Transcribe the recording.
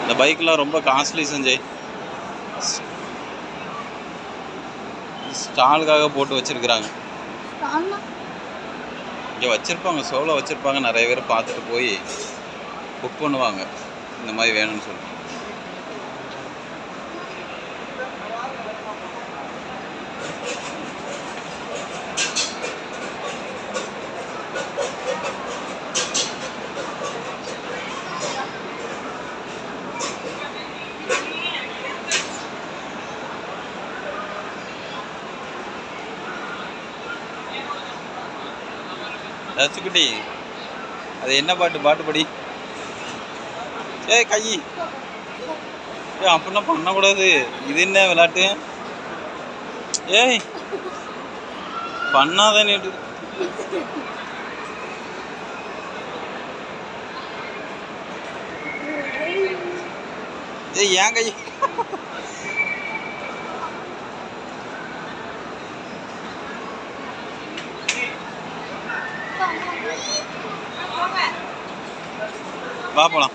இந்த பைக்லாம் ரொம்ப காஸ்ட்லி சஞ்சய். ஸ்டாலுக்காக போட்டு வச்சிருக்கிறாங்க. இங்கே வச்சுருப்பாங்க, சோலோ வச்சுருப்பாங்க. நிறைய பேர் பார்த்துட்டு போய் புக் பண்ணுவாங்க இந்த மாதிரி வேணும்னு சொல்லி. ரச்சுக்குட்டி, அது என்ன பாட்டு? பாட்டு படி. ஏய் கை, ஏ அப்படின்னா பண்ணக்கூடாது. இது என்ன விளையாட்டு? ஏய் பண்ணாதானே. ஏய் ஏன் கை? வா போலாம்.